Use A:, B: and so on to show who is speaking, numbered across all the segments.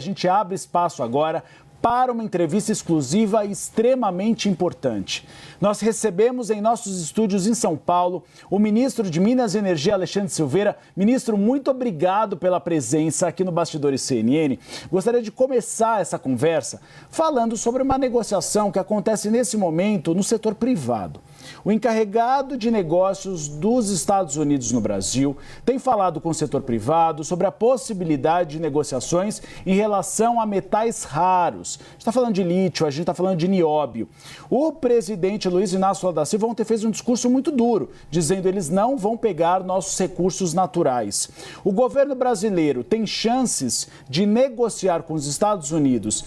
A: A gente abre espaço agora para uma entrevista exclusiva extremamente importante. Nós recebemos em nossos estúdios em São Paulo o ministro de Minas e Energia, Alexandre Silveira. Ministro, muito obrigado pela presença aqui no Bastidores CNN. Gostaria de começar essa conversa falando sobre uma negociação que acontece nesse momento no setor privado. O encarregado de negócios dos Estados Unidos no Brasil tem falado com o setor privado sobre a possibilidade de negociações em relação a metais raros. A gente está falando de lítio, a gente está falando de nióbio. O presidente Luiz Inácio Lula da Silva ontem fez um discurso muito duro, dizendo que eles não vão pegar nossos recursos naturais. O governo brasileiro tem chances de negociar com os Estados Unidos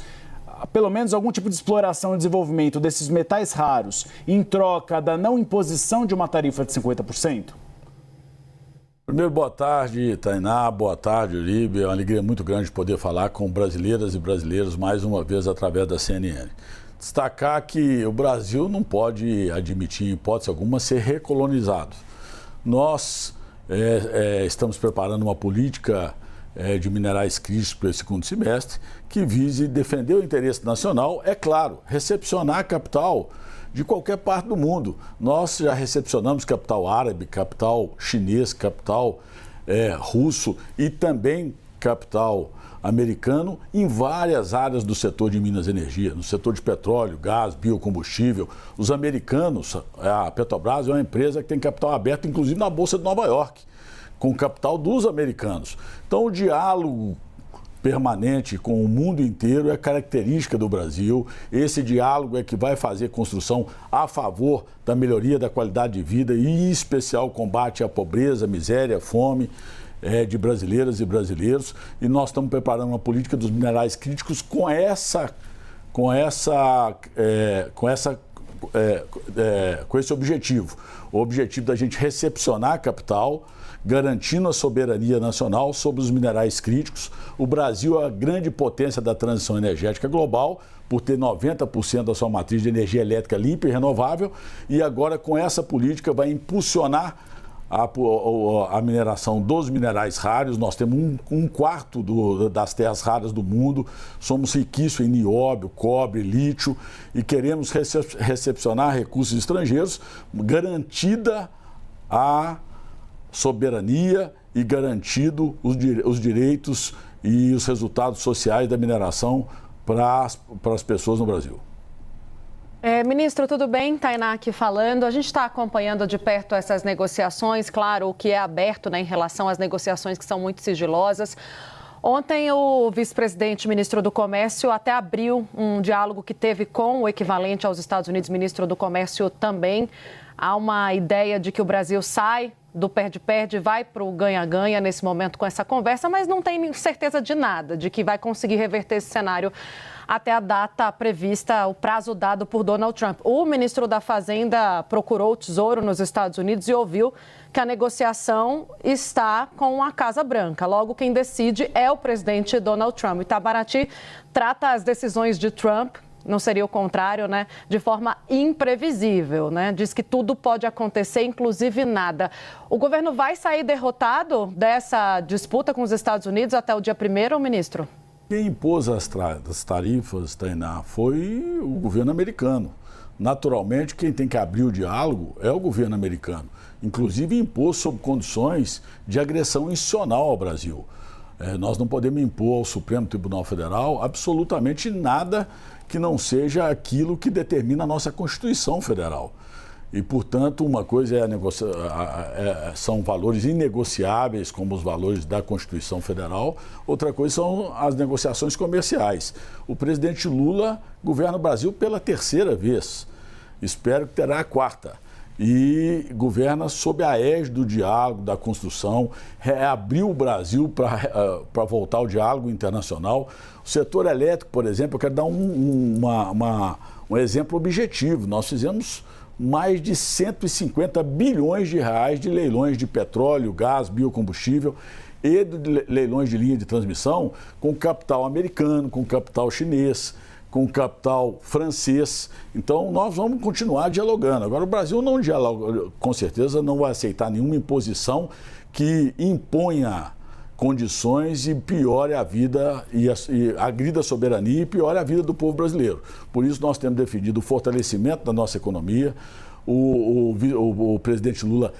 A: pelo menos algum tipo de exploração e desenvolvimento desses metais raros em troca da não imposição de uma tarifa de 50%?
B: Primeiro, boa tarde, Tainá, boa tarde, Olívia. É uma alegria muito grande poder falar com brasileiras e brasileiros mais uma vez através da CNN. Destacar que o Brasil não pode admitir, em hipótese alguma, ser recolonizado. Nós estamos preparando uma política de minerais críticos para esse segundo semestre, que vise defender o interesse nacional, é claro, recepcionar capital de qualquer parte do mundo. Nós já recepcionamos capital árabe, capital chinês, capital russo e também capital americano em várias áreas do setor de Minas e Energia, no setor de petróleo, gás, biocombustível. Os americanos, a Petrobras é uma empresa que tem capital aberto, inclusive na Bolsa de Nova York, com o capital dos americanos. Então, o diálogo permanente com o mundo inteiro é característica do Brasil. Esse diálogo é que vai fazer construção a favor da melhoria da qualidade de vida e, em especial, combate à pobreza, miséria, fome de brasileiras e brasileiros. E nós estamos preparando uma política dos minerais críticos com esse objetivo. O objetivo da gente recepcionar capital, garantindo a soberania nacional sobre os minerais críticos. O Brasil é a grande potência da transição energética global, por ter 90% da sua matriz de energia elétrica limpa e renovável, e agora com essa política vai impulsionar a mineração dos minerais raros. Nós temos um quarto das terras raras do mundo, somos riquíssimos em nióbio, cobre, lítio, e queremos recepcionar recursos estrangeiros, garantida a soberania e garantido os direitos e os resultados sociais da mineração para as pessoas no Brasil.
C: Ministro, tudo bem? Tainá aqui falando. A gente está acompanhando de perto essas negociações, claro, o que é aberto, né, em relação às negociações que são muito sigilosas. Ontem, o vice-presidente, ministro do Comércio, até abriu um diálogo que teve com o equivalente aos Estados Unidos, ministro do Comércio também. Há uma ideia de que o Brasil sai do perde-perde, vai para o ganha-ganha nesse momento com essa conversa, mas não tem certeza de nada, de que vai conseguir reverter esse cenário até a data prevista, o prazo dado por Donald Trump. O ministro da Fazenda procurou o Tesouro nos Estados Unidos e ouviu que a negociação está com a Casa Branca. Logo, quem decide é o presidente Donald Trump. Itamaraty trata as decisões de Trump, não seria o contrário, né, de forma imprevisível, né? Diz que tudo pode acontecer, inclusive nada. O governo vai sair derrotado dessa disputa com os Estados Unidos até o dia 1º, ministro?
B: Quem impôs as tarifas, Tainá, foi o governo americano. Naturalmente, quem tem que abrir o diálogo é o governo americano. Inclusive, impôs sob condições de agressão institucional ao Brasil. Nós não podemos impor ao Supremo Tribunal Federal absolutamente nada que não seja aquilo que determina a nossa Constituição Federal. E, portanto, uma coisa são valores inegociáveis, como os valores da Constituição Federal, outra coisa são as negociações comerciais. O presidente Lula governa o Brasil pela 3ª vez, espero que terá a 4ª. E governa sob a égide do diálogo, da construção, reabriu o Brasil para voltar ao diálogo internacional. O setor elétrico, por exemplo, eu quero dar um exemplo objetivo. Nós fizemos mais de 150 bilhões de reais de leilões de petróleo, gás, biocombustível e de leilões de linha de transmissão com capital americano, com capital chinês, com capital francês. Então, nós vamos continuar dialogando. Agora, o Brasil não dialoga, com certeza não vai aceitar nenhuma imposição que imponha condições e piore a vida, e agrida a soberania e piore a vida do povo brasileiro. Por isso nós temos defendido o fortalecimento da nossa economia. O presidente Lula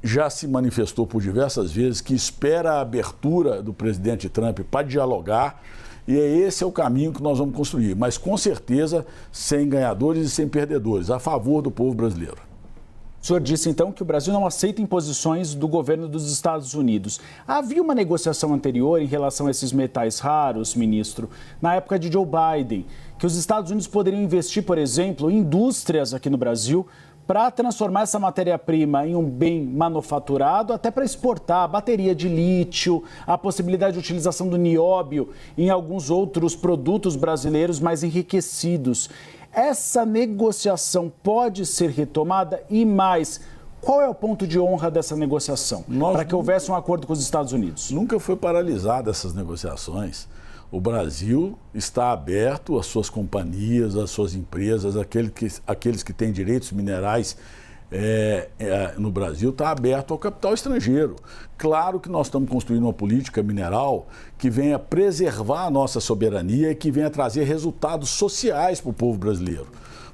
B: já se manifestou por diversas vezes que espera a abertura do presidente Trump para dialogar, e esse é o caminho que nós vamos construir, mas com certeza sem ganhadores e sem perdedores, a favor do povo brasileiro.
A: O senhor disse, então, que o Brasil não aceita imposições do governo dos Estados Unidos. Havia uma negociação anterior em relação a esses metais raros, ministro, na época de Joe Biden, que os Estados Unidos poderiam investir, por exemplo, em indústrias aqui no Brasil para transformar essa matéria-prima em um bem manufaturado, até para exportar a bateria de lítio, a possibilidade de utilização do nióbio em alguns outros produtos brasileiros mais enriquecidos. Essa negociação pode ser retomada e mais, qual é o ponto de honra dessa negociação para que houvesse um acordo com os Estados Unidos?
B: Nunca foi paralisada essas negociações. O Brasil está aberto às suas companhias, às suas empresas, aqueles que têm direitos minerais no Brasil, está aberto ao capital estrangeiro. Claro que nós estamos construindo uma política mineral que venha preservar a nossa soberania e que venha trazer resultados sociais para o povo brasileiro.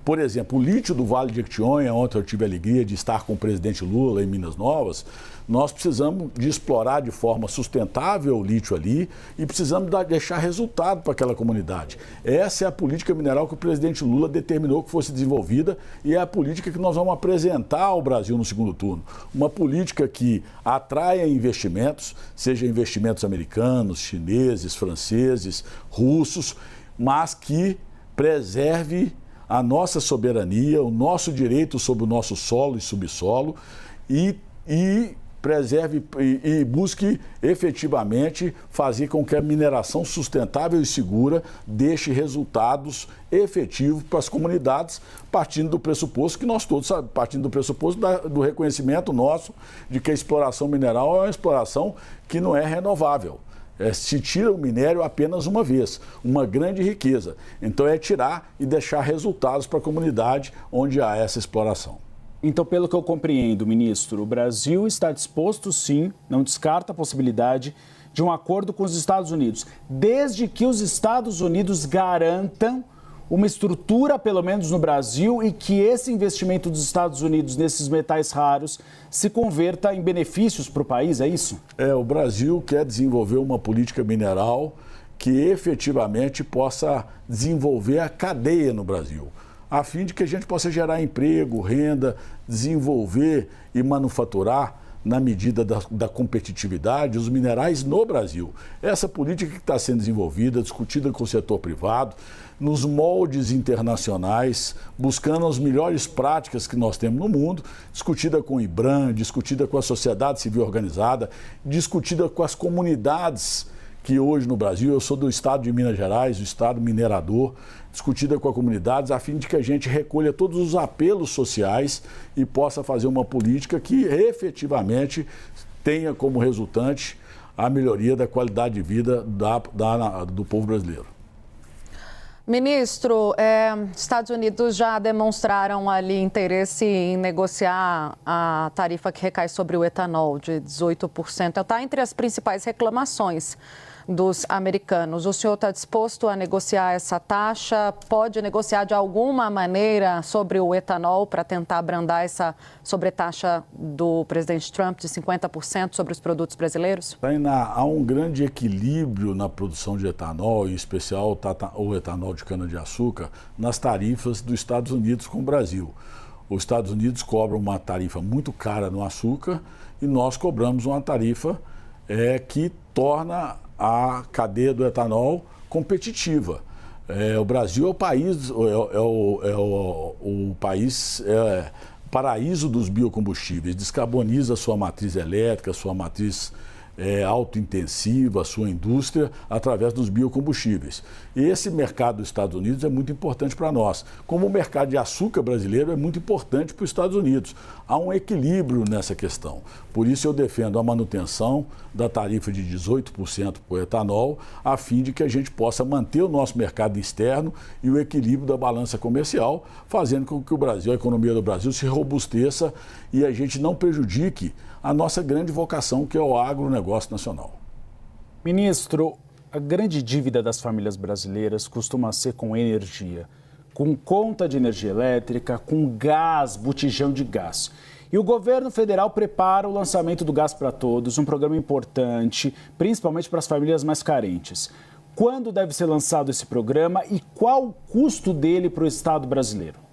B: Por exemplo, o lítio do Vale de Jequitinhonha, ontem eu tive a alegria de estar com o presidente Lula em Minas Novas, nós precisamos de explorar de forma sustentável o lítio ali e precisamos deixar resultado para aquela comunidade. Essa é a política mineral que o presidente Lula determinou que fosse desenvolvida e é a política que nós vamos apresentar ao Brasil no segundo turno. Uma política que atraia investimentos, seja investimentos americanos, chineses, franceses, russos, mas que preserve a nossa soberania, o nosso direito sobre o nosso solo e subsolo e preserve e busque efetivamente fazer com que a mineração sustentável e segura deixe resultados efetivos para as comunidades, partindo do pressuposto que nós todos sabemos, partindo do pressuposto do reconhecimento nosso de que a exploração mineral é uma exploração que não é renovável. Se tira o minério apenas uma vez, uma grande riqueza. Então é tirar e deixar resultados para a comunidade onde há essa exploração.
A: Então, pelo que eu compreendo, ministro, o Brasil está disposto, sim, não descarta a possibilidade de um acordo com os Estados Unidos, desde que os Estados Unidos garantam uma estrutura, pelo menos no Brasil, e que esse investimento dos Estados Unidos nesses metais raros se converta em benefícios para o país, é isso?
B: O Brasil quer desenvolver uma política mineral que efetivamente possa desenvolver a cadeia no Brasil, a fim de que a gente possa gerar emprego, renda, desenvolver e manufaturar na medida da competitividade, os minerais no Brasil. Essa política que está sendo desenvolvida, discutida com o setor privado, nos moldes internacionais, buscando as melhores práticas que nós temos no mundo, discutida com o IBRAM, discutida com a sociedade civil organizada, discutida com as comunidades que hoje no Brasil, eu sou do estado de Minas Gerais, o estado minerador, discutida com as comunidades, a fim de que a gente recolha todos os apelos sociais e possa fazer uma política que efetivamente tenha como resultante a melhoria da qualidade de vida do povo brasileiro.
C: Ministro, Estados Unidos já demonstraram ali interesse em negociar a tarifa que recai sobre o etanol de 18%. Está entre as principais reclamações dos americanos. O senhor está disposto a negociar essa taxa? Pode negociar de alguma maneira sobre o etanol para tentar abrandar essa sobretaxa do presidente Trump de 50% sobre os produtos brasileiros?
B: Há um grande equilíbrio na produção de etanol, em especial o etanol de cana-de-açúcar, nas tarifas dos Estados Unidos com o Brasil. Os Estados Unidos cobram uma tarifa muito cara no açúcar e nós cobramos uma tarifa que torna a cadeia do etanol competitiva. O Brasil é o país, paraíso dos biocombustíveis, descarboniza a sua matriz elétrica, a sua matriz autointensiva, a sua indústria, através dos biocombustíveis. E esse mercado dos Estados Unidos é muito importante para nós, como o mercado de açúcar brasileiro é muito importante para os Estados Unidos. Há um equilíbrio nessa questão. Por isso eu defendo a manutenção da tarifa de 18% para o etanol, a fim de que a gente possa manter o nosso mercado externo e o equilíbrio da balança comercial, fazendo com que o Brasil, a economia do Brasil se robusteça e a gente não prejudique a nossa grande vocação, que é o agronegócio nacional.
A: Ministro, a grande dívida das famílias brasileiras costuma ser com energia, com conta de energia elétrica, com gás, botijão de gás. E o governo federal prepara o lançamento do Gás para Todos, um programa importante, principalmente para as famílias mais carentes. Quando deve ser lançado esse programa e qual o custo dele para o Estado brasileiro?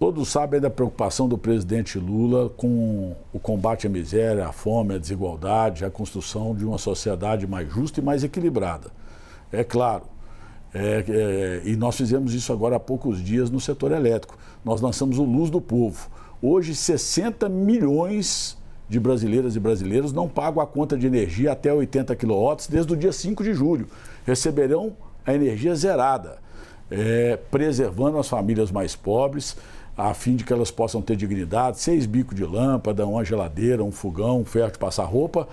B: Todos sabem da preocupação do presidente Lula com o combate à miséria, à fome, à desigualdade, a construção de uma sociedade mais justa e mais equilibrada. É claro, e nós fizemos isso agora há poucos dias no setor elétrico. Nós lançamos o Luz do Povo. Hoje, 60 milhões de brasileiras e brasileiros não pagam a conta de energia até 80 kW desde o dia 5 de julho. Receberão a energia zerada, preservando as famílias mais pobres, a fim de que elas possam ter dignidade, 6 bicos de lâmpada, uma geladeira, um fogão, um ferro de passar roupa,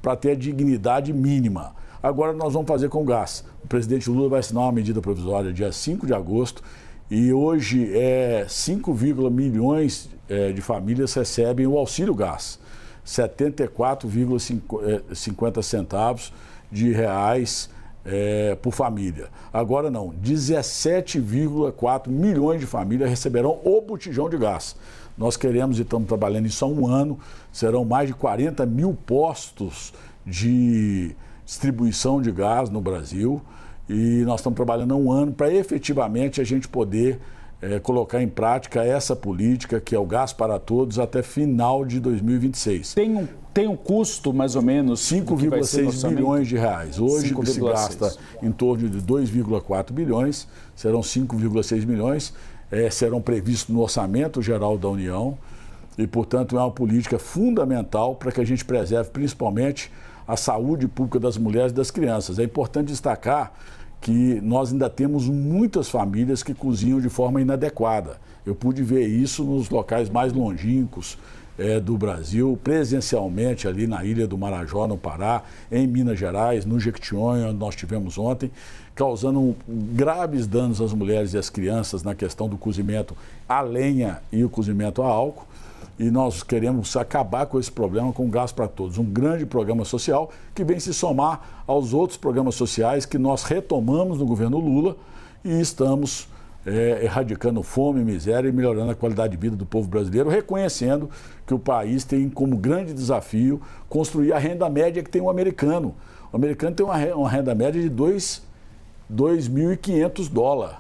B: para ter a dignidade mínima. Agora nós vamos fazer com gás. O presidente Lula vai assinar uma medida provisória dia 5 de agosto e hoje 5, milhões de famílias recebem o auxílio gás, 74,50 centavos de reais por família. Agora não, 17,4 milhões de famílias receberão o botijão de gás. Nós queremos e estamos trabalhando isso há um ano, serão mais de 40 mil postos de distribuição de gás no Brasil e nós estamos trabalhando há um ano para efetivamente a gente poder colocar em prática essa política que é o Gás para Todos até final de 2026.
A: Tem um custo mais ou menos
B: 5,6 bilhões de reais. Hoje se gasta em torno de 2,4 bilhões, serão 5,6 bilhões, serão previstos no Orçamento Geral da União e, portanto, é uma política fundamental para que a gente preserve principalmente a saúde pública das mulheres e das crianças. É importante destacar que nós ainda temos muitas famílias que cozinham de forma inadequada. Eu pude ver isso nos locais mais longínquos do Brasil, presencialmente ali na Ilha do Marajó, no Pará, em Minas Gerais, no Jequitinhonha, onde nós tivemos ontem, causando graves danos às mulheres e às crianças na questão do cozimento a lenha e o cozimento a álcool. E nós queremos acabar com esse problema com o Gás para Todos, um grande programa social que vem se somar aos outros programas sociais que nós retomamos no governo Lula e estamos erradicando fome, miséria e melhorando a qualidade de vida do povo brasileiro, reconhecendo que o país tem como grande desafio construir a renda média que tem o americano. O americano tem uma renda média de $2.500.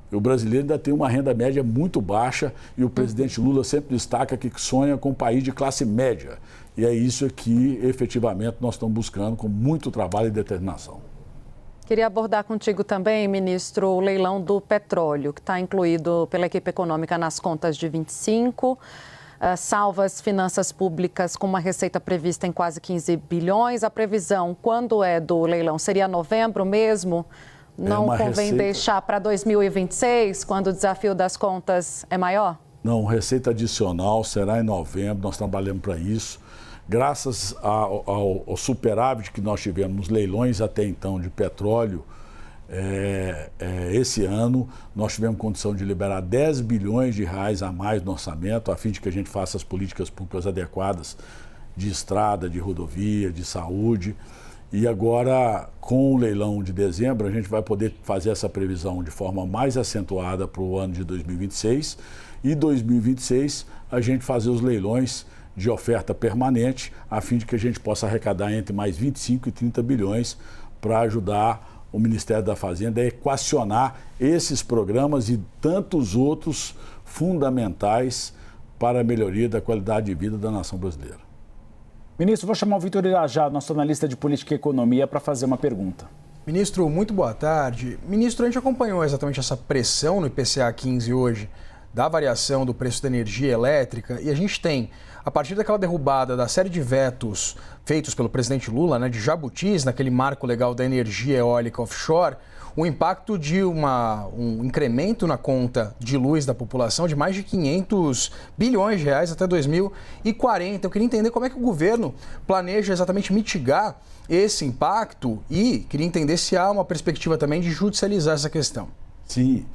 B: O brasileiro ainda tem uma renda média muito baixa e o presidente Lula sempre destaca que sonha com um país de classe média. E é isso que, efetivamente, nós estamos buscando com muito trabalho e determinação.
C: Queria abordar contigo também, ministro, o leilão do petróleo, que está incluído pela equipe econômica nas contas de 25, salva as finanças públicas com uma receita prevista em quase 15 bilhões. A previsão, quando é do leilão, seria novembro mesmo? Não convém deixar para 2026, quando o desafio das contas é maior?
B: Não, receita adicional será em novembro, nós trabalhamos para isso. Graças ao superávit que nós tivemos nos leilões até então de petróleo, esse ano nós tivemos condição de liberar 10 bilhões de reais a mais no orçamento, a fim de que a gente faça as políticas públicas adequadas de estrada, de rodovia, de saúde. E agora, com o leilão de dezembro, a gente vai poder fazer essa previsão de forma mais acentuada para o ano de 2026. E 2026, a gente fazer os leilões de oferta permanente, a fim de que a gente possa arrecadar entre mais 25 e 30 bilhões para ajudar o Ministério da Fazenda a equacionar esses programas e tantos outros fundamentais para a melhoria da qualidade de vida da nação brasileira.
A: Ministro, vou chamar o Vitor Irajá, nosso analista de política e economia, para fazer uma pergunta.
D: Ministro, muito boa tarde. Ministro, a gente acompanhou exatamente essa pressão no IPCA 15 hoje, da variação do preço da energia elétrica, e a gente tem, a partir daquela derrubada da série de vetos feitos pelo presidente Lula, de jabutis, naquele marco legal da energia eólica offshore, o impacto de um incremento na conta de luz da população de mais de 500 bilhões de reais até 2040. Eu queria entender como é que o governo planeja exatamente mitigar esse impacto e queria entender se há uma perspectiva também de judicializar essa questão.
B: Sim,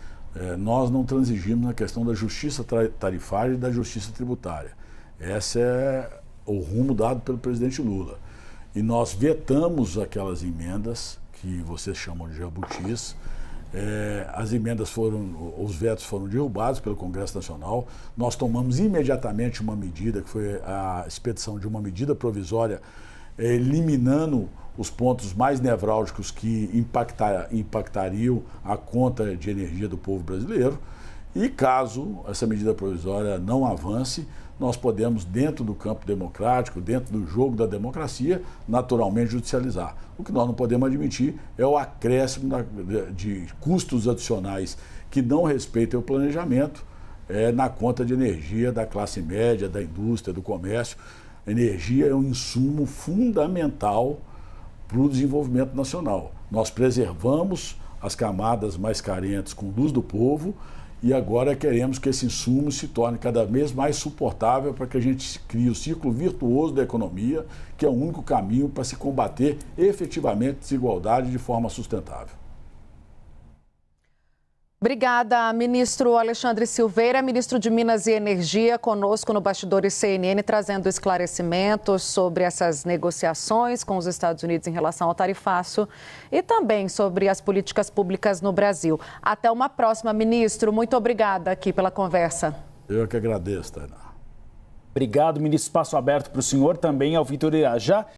B: nós não transigimos na questão da justiça tarifária e da justiça tributária. Esse é o rumo dado pelo presidente Lula. e nós vetamos aquelas emendas que vocês chamam de jabutis. As emendas os vetos foram derrubados pelo Congresso Nacional. Nós tomamos imediatamente uma medida, que foi a expedição de uma medida provisória, eliminando os pontos mais nevrálgicos que impactariam a conta de energia do povo brasileiro. E caso essa medida provisória não avance, nós podemos, dentro do campo democrático, dentro do jogo da democracia, naturalmente judicializar. O que nós não podemos admitir é o acréscimo de custos adicionais que não respeitam o planejamento na conta de energia da classe média, da indústria, do comércio. A energia é um insumo fundamental para o desenvolvimento nacional. Nós preservamos as camadas mais carentes com luz do povo, e agora queremos que esse insumo se torne cada vez mais suportável para que a gente crie o ciclo virtuoso da economia, que é o único caminho para se combater efetivamente a desigualdade de forma sustentável.
C: Obrigada, ministro Alexandre Silveira, ministro de Minas e Energia, conosco no Bastidores CNN, trazendo esclarecimentos sobre essas negociações com os Estados Unidos em relação ao tarifaço e também sobre as políticas públicas no Brasil. Até uma próxima, ministro. Muito obrigada aqui pela conversa.
B: Eu que agradeço, Tainá.
A: Obrigado, ministro. Espaço aberto para o senhor, também ao Vitor Irajá.